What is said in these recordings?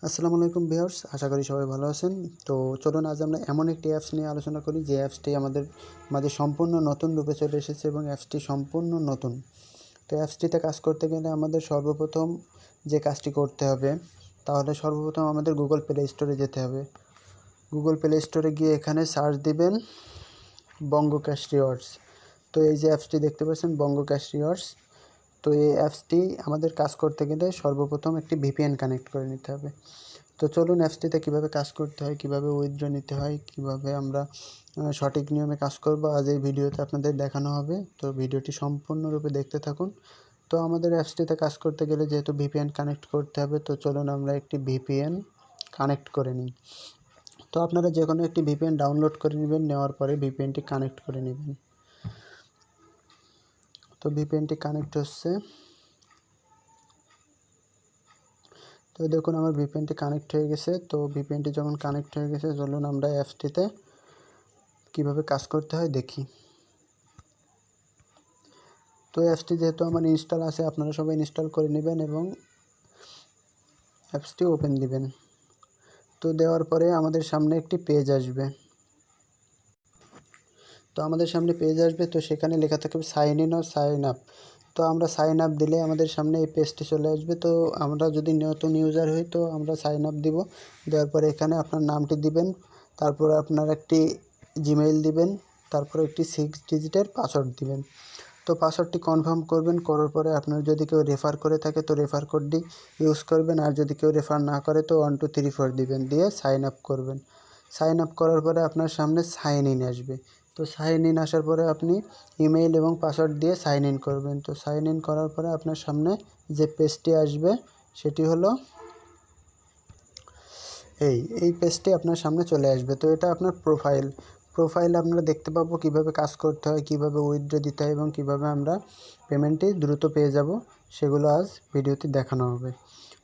আসসালামু আলাইকুম ভিউয়ার্স, আশা করি সবাই ভালো আছেন। তো চলুন আজ আমরা এমন একটি অ্যাপস নিয়ে আলোচনা করি যে অ্যাপসটি আমাদের মাঝে সম্পূর্ণ নতুন রূপে চলে এসেছে এবং অ্যাপসটি সম্পূর্ণ নতুন। তো অ্যাপসটিতে কাজ করতে গেলে আমাদের সর্বপ্রথম যে কাজটি করতে হবে তাহলে সর্বপ্রথম আমাদের গুগল প্লে স্টোরে যেতে হবে। গুগল প্লে স্টোরে গিয়ে এখানে সার্চ দিবেন বঙ্গক্যাশ রিওয়ার্ডস। তো এই যে অ্যাপসটি দেখতে পাচ্ছেন বঙ্গক্যাশ রিওয়ার্ডস, তো এই অ্যাপসটি আমাদের কাজ করতে গেলে সর্বপ্রথম একটি ভিপিএন কানেক্ট করে নিতে হবে। তো চলুন অ্যাপসটিতে কীভাবে কাজ করতে হয়, কীভাবে উইথড্র নিতে হয়, কীভাবে আমরা সঠিক নিয়মে কাজ করব আজ এই ভিডিওতে আপনাদের দেখানো হবে। তো ভিডিওটি সম্পূর্ণরূপে দেখতে থাকুন। তো আমাদের অ্যাপসটিতে কাজ করতে গেলে যেহেতু ভিপিএন কানেক্ট করতে হবে, তো চলুন আমরা একটি ভিপিএন কানেক্ট করে নিই। তো আপনারা যে কোনো একটি ভিপিএন ডাউনলোড করে নেবেন, নেওয়ার পরে ভিপিএনটি কানেক্ট করে নেবেন। তো ভিপিএনটি কানেক্ট হচ্ছে। তো দেখুন আমার ভিপিএনটি কানেক্ট হয়ে গেছে। তো ভিপিএনটি যখন কানেক্ট হয়ে গেছে, চলুন আমরা অ্যাপসটিতে কীভাবে কাজ করতে হয় দেখি। তো অ্যাপসটি যেহেতু আমার ইনস্টল আছে, আপনারা সবাই ইনস্টল করে নেবেন এবং অ্যাপসটি ওপেন দিবেন। তো দেওয়ার পরে আমাদের সামনে একটি পেজ আসবে। তো আমাদের সামনে পেজ আসবে, তো সেখানে লেখা থাকবে সাইন ইন ও সাইন আপ। তো আমরা সাইন আপ দিলে আমাদের সামনে এই পেজটি চলে আসবে। তো আমরা যদি নতুন ইউজার হই তো আমরা সাইন আপ দিব। দেওয়ার পরে এখানে আপনার নামটি দিবেন, তারপরে আপনার একটি জিমেইল দিবেন, তারপরে একটি 6 ডিজিটের পাসওয়ার্ড দিবেন। তো পাসওয়ার্ডটি কনফার্ম করবেন, করার পরে আপনার যদি কেউ রেফার করে থাকে তো রেফার কোডটি ইউজ করবেন, আর যদি কেউ রেফার না করে তো 1 2 3 4 দিবেন, দিয়ে সাইন আপ করবেন। সাইন আপ করার পরে আপনার সামনে সাইন ইন আসবে। তো সাইন ইন আসার পরে আপনি ইমেইল এবং পাসওয়ার্ড দিয়ে সাইন ইন করবেন। তো সাইন ইন করার পরে আপনার সামনে যে পেজটি আসবে সেটি হলো এই পেজটি আপনার সামনে চলে আসবে। তো এটা আপনার প্রোফাইলে আপনারা দেখতে পাবো কিভাবে কাজ করতে হয়, কিভাবে উইথড্র দিতে হয় এবং কিভাবে আমরা পেমেন্টটি দ্রুত পেয়ে যাব, সেগুলো আজ ভিডিওতে দেখানো হবে।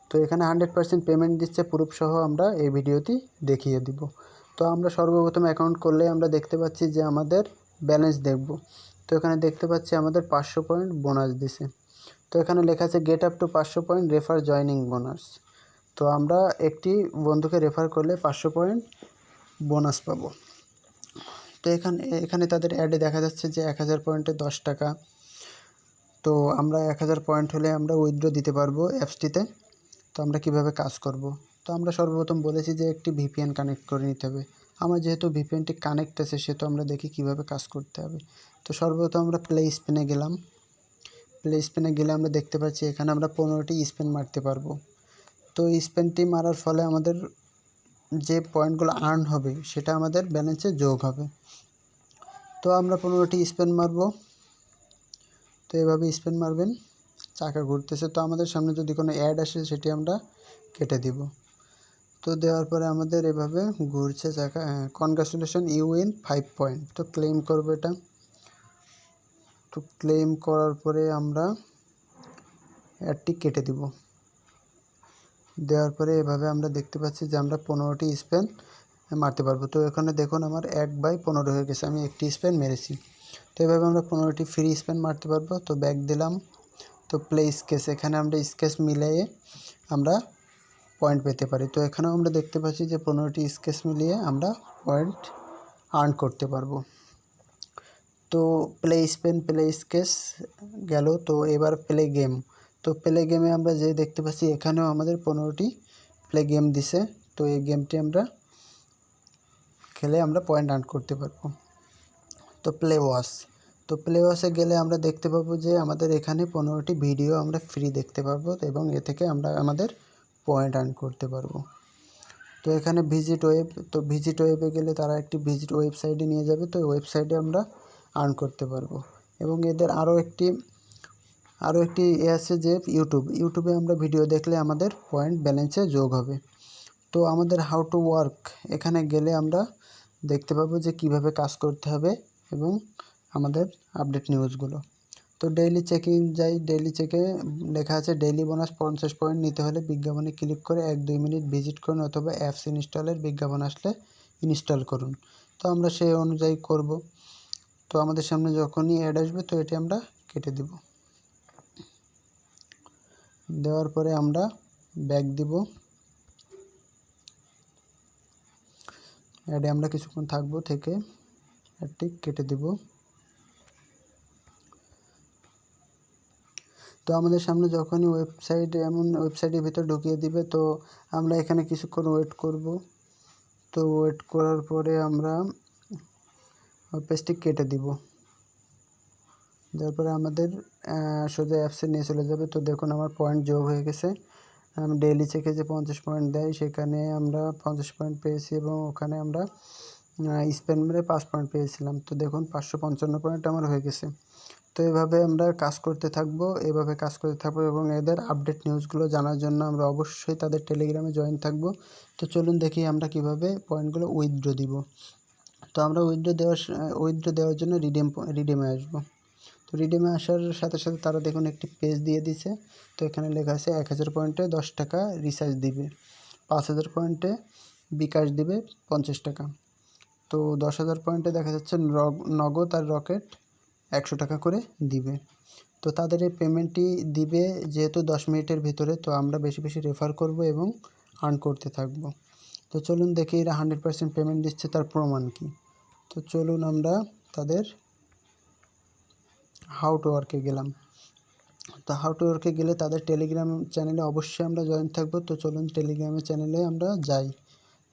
তো এখানে 100% পেমেন্ট দিচ্ছে প্রুফ সহ আমরা এই ভিডিওটি দেখিয়ে দিব। তো আমরা সর্বপ্রথম অ্যাকাউন্ট করলে আমরা দেখতে পাচ্ছি যে আমাদের ব্যালেন্স দেখব। তো এখানে দেখতে পাচ্ছি আমাদের 500 পয়েন্ট বোনাস দিছে। তো এখানে লেখা আছে get up to 500 point refer joining bonus. তো আমরা একটি বন্ধুকে রেফার করলে 500 পয়েন্ট বোনাস পাবো। তো এখানে তাদের অ্যাডে দেখা যাচ্ছে যে 1000 পয়েন্টে 10 টাকা। তো আমরা 1000 পয়েন্ট হলে আমরা উইথড্র দিতে পারবো অ্যাপসটিতে। তো আমরা কিভাবে কাজ করব? তো আমরা সর্বপ্রথম বলেছি যে একটি ভিপিএন কানেক্ট করে নিতে হবে। আমার যেহেতু ভিপিএনটি কানেক্ট আছে সেহেতু আমরা দেখি কিভাবে কাজ করতে হবে। তো সর্বপ্রথম আমরা প্লে স্পিনে গেলাম। প্লে স্পিনে গেলে আমরা দেখতে পাচ্ছি এখানে আমরা 15টি স্পিন মারতে পারবো। তো স্পিনটি মারার ফলে আমাদের যে পয়েন্টগুলো আর্ন হবে সেটা আমাদের ব্যালেন্সে যোগ হবে। তো আমরা 15টি স্পিন মারব। তো এভাবে স্পিন মারবেন, চাকা ঘুরতেছে। তো আমাদের সামনে যদি কোনো অ্যাড আসে সেটি আমরা কেটে দিব। তো দেওয়ার পরে আমাদের এভাবে ঘুরছে চাকা। Congratulation you win 5 point. তো ক্লেম করবো এটা। তো ক্লেম করার পরে আমরা অ্যাডটি কেটে দিব। দেওয়ার পরে এভাবে আমরা দেখতে পাচ্ছি যে আমরা 15টি স্পেন মারতে পারবো। তো এখানে দেখুন আমার 1/15 হয়ে গেছে, আমি একটি স্পেন মেরেছি। তো এভাবে আমরা 15টি ফ্রি স্পেন মারতে পারবো। তো ব্যাক দিলাম। তো প্লে স্কেচ, এখানে আমরা স্কেচ মিলিয়ে আমরা পয়েন্ট পেতে পারি। তো এখানেও আমরা দেখতে পাচ্ছি যে 15টি স্কেচ মিলিয়ে আমরা পয়েন্ট আর্ন করতে পারবো। তো প্লে স্পেন প্লে স্কেচ গেল। তো এবার প্লে গেম। তো প্লে গেমে আমরা যে দেখতে পাচ্ছি এখানেও আমাদের 15টি প্লে গেম দিছে। তো এই গেমটি আমরা খেলে আমরা পয়েন্ট আর্ন করতে পারবো। তো প্লে ওয়াচ। তো প্লে ওয়াচে গেলে আমরা দেখতে পাবো যে আমাদের এখানে 15টি ভিডিও আমরা ফ্রি দেখতে পারবো এবং এ থেকে আমরা আমাদের পয়েন্ট আর্ন করতে পারবো। তো এখানে ভিজিট ওয়েব। তো ভিজিট ওয়েবে গেলে তারা একটি ভিজিট ওয়েবসাইটে নিয়ে যাবে। তো ওয়েবসাইটে আমরা আর্ন করতে পারবো। এবং এদের আরও একটি আছে যে ইউটিউবে আমরা ভিডিও দেখলে আমাদের পয়েন্ট ব্যালেন্সে যোগ হবে। তো আমাদের হাউ টু ওয়ার্ক, এখানে গেলে আমরা দেখতে পাবো যে কিভাবে কাজ করতে হবে এবং আমাদের আপডেট নিউজগুলো। তো ডেইলি চেকিং যাই। ডেইলি চেকে লেখা আছে ডেইলি বোনাস 50 পয়েন্ট নিতে হলে বিজ্ঞাপনে ক্লিক করে 1-2 মিনিট ভিজিট করুন অথবা অ্যাপস ইনস্টলের বিজ্ঞাপন আসলে ইনস্টল করুন। তো আমরা সেই অনুযায়ী করব। তো আমাদের সামনে যখনই অ্যাড আসবে তো এটি আমরা কেটে দিব। দেওয়ার পরে আমরা ব্যাক দিব। অ্যাডে আমরা কিছুক্ষণ থাকবো, থেকে অ্যাডটি কেটে দেব। তো আমাদের সামনে যখনই এমন ওয়েবসাইটের ভিতর ঢুকিয়ে দিবে, তো আমরা এখানে কিছুক্ষণ ওয়েট করব। তো ওয়েট করার পরে আমরা পেজটি কেটে দিব। তারপরে আমাদের সোজা অ্যাপসে নিয়ে চলে যাবে। তো দেখুন আমার পয়েন্ট যোগ হয়ে গেছে। আমি ডেইলি চেকে যে 50 পয়েন্ট দেয়, সেখানে আমরা 50 পয়েন্ট পেয়েছি এবং ওখানে আমরা স্পেন মেরে 5 পয়েন্ট পেয়েছিলাম। তো দেখুন 555 পয়েন্ট আমার হয়ে গেছে। তো এভাবে আমরা কাজ করতে থাকবো, এবং এদের আপডেট নিউজগুলো জানার জন্য আমরা অবশ্যই তাদের টেলিগ্রামে জয়েন থাকবো। তো চলুন দেখি আমরা কিভাবে পয়েন্টগুলো উইথড্র দিব। তো আমরা উইথড্র দেওয়ার জন্য রিডিমে আসবো। তো রিডিমে আসার সাথে সাথে তারা দেখুন একটি পেজ দিয়ে দিছে। তো এখানে লেখা আছে 1000 পয়েন্টে 10 টাকা রিচার্জ দিবে, 5000 পয়েন্টে bKash দিবে 50 টাকা। তো 10,000 পয়েন্টে দেখা যাচ্ছে নগদ আর রকেট 100 টাকা করে দিবে। তো তাদের এই পেমেন্টটি দিবে যেহেতু 10 মিনিটের ভিতরে, তো আমরা বেশি বেশি রেফার করব এবং আর্ন করতে থাকব। তো চলুন দেখি এরা 100% পেমেন্ট দিচ্ছে তার প্রমাণ কি। তো চলুন আমরা তাদের হাউ টু ওয়ার্কে গেলাম। তো হাউ টু ওয়ার্কে গেলে তাদের টেলিগ্রাম চ্যানেলে অবশ্যই আমরা জয়েন থাকবো। তো চলুন টেলিগ্রামের চ্যানেলে আমরা যাই।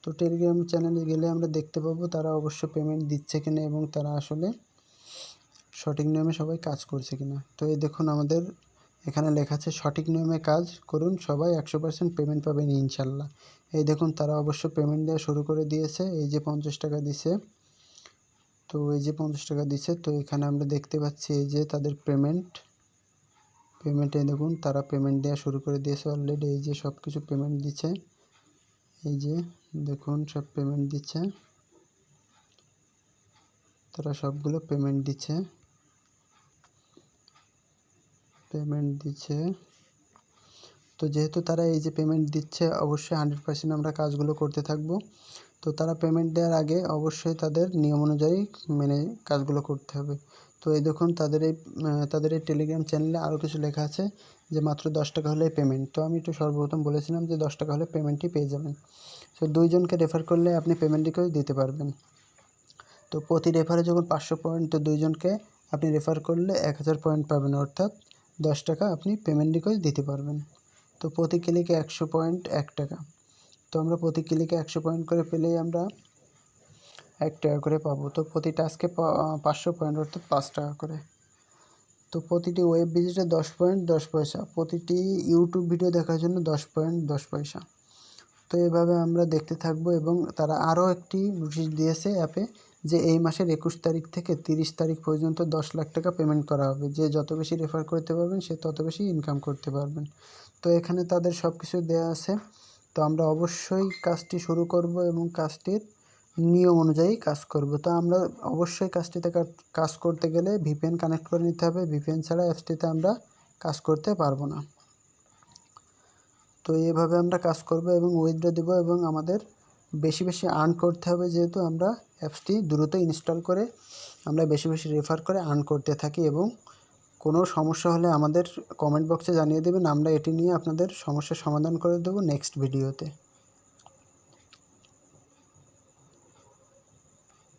তো টেলিগ্রাম চ্যানেলে গেলে আমরা দেখতে পাবো তারা অবশ্য পেমেন্ট দিচ্ছে কিনা এবং তারা আসলে সঠিক নিয়মে সবাই কাজ করছে কিনা। তো এই দেখুন আমাদের এখানে লেখা আছে সঠিক নিয়মে কাজ করুন, সবাই 100% পেমেন্ট পাবেন ইনশাল্লাহ। এই দেখুন তারা অবশ্য পেমেন্ট দেওয়া শুরু করে দিয়েছে। এই যে 50 টাকা দিছে, তো এই যে 50 টাকা দিছে। তো এখানে আমরা দেখতে পাচ্ছি এই যে তাদের পেমেন্টে দেখুন তারা পেমেন্ট দেওয়া শুরু করে দিয়েছে অলরেডি। এই যে সব কিছু পেমেন্ট দিচ্ছে, এই যে দেখুন সব পেমেন্ট দিচ্ছে, তারা সবগুলো পেমেন্ট দিচ্ছে। তো যেহেতু তারা এই যে পেমেন্ট দিচ্ছে, অবশ্যই 100% আমরা কাজগুলো করতে থাকবো। তো তারা পেমেন্ট দেওয়ার আগে অবশ্যই তাদের নিয়ম অনুযায়ী মেনে কাজগুলো করতে হবে। তো এই দেখুন তাদের এই টেলিগ্রাম চ্যানেলে আরও কিছু লেখা আছে যে মাত্র 10 টাকা হলেই পেমেন্ট। তো আমি একটু সর্বপ্রথম বলেছিলাম যে 10 টাকা হলে পেমেন্টটি পেয়ে যাবেন। তো 2 জনকে রেফার করলে আপনি পেমেন্ট রিকোয়েস্ট দিতে পারবেন। তো প্রতি রেফারে যখন 500 পয়েন্ট, তো 2 জনকে আপনি রেফার করলে 1000 পয়েন্ট পাবেন, অর্থাৎ 10 টাকা আপনি পেমেন্ট রিকোয়েস্ট দিতে পারবেন। তো প্রতি ক্লিকে 100 পয়েন্ট 1 টাকা। তো আমরা প্রতি ক্লিকে 100 পয়েন্ট করে পেলেই আমরা 1 টাকা করে পাবো। তো প্রতি টাস্কে 500 পয়েন্ট, অর্থাৎ 5 টাকা করে। তো প্রতিটি ওয়েব ভিজিটে 10 পয়েন্ট 10 পয়সা, প্রতিটি ইউটিউব ভিডিও দেখার জন্য 10 পয়েন্ট 10 পয়সা। তো এভাবে আমরা দেখতে থাকবো। এবং তারা আরও একটি নোটিশ দিয়েছে অ্যাপে যে এই মাসের 21 তারিখ থেকে 30 তারিখ পর্যন্ত 10 লাখ টাকা পেমেন্ট করা হবে। যে যত বেশি রেফার করতে পারবেন সে তত বেশি ইনকাম করতে পারবেন। তো এখানে তাদের সব কিছু দেওয়া আছে। তো আমরা অবশ্যই কাজটি শুরু করব এবং কাজটির নিয়ম অনুযায়ী কাজ করব। তো আমরা অবশ্যই কাজটিতে কাজ করতে গেলে ভিপিএন কানেক্ট করে নিতে হবে। ভিপিএন ছাড়া অ্যাপসটিতে আমরা কাজ করতে পারবো না। তো এইভাবে আমরা কাজ করব এবং উইথড্র দেব এবং আমাদের বেশি বেশি আর্ন করতে হবে, যেহেতু আমরা অ্যাপসটি দ্রুত ইনস্টল করে আমরা বেশি বেশি রেফার করে আর্ন করতে থাকি। এবং কোনো সমস্যা হলে আমাদের কমেন্ট বক্সে জানিয়ে দেবেন, আমরা এটি নিয়ে আপনাদের সমস্যার সমাধান করে দেবো নেক্সট ভিডিওতে।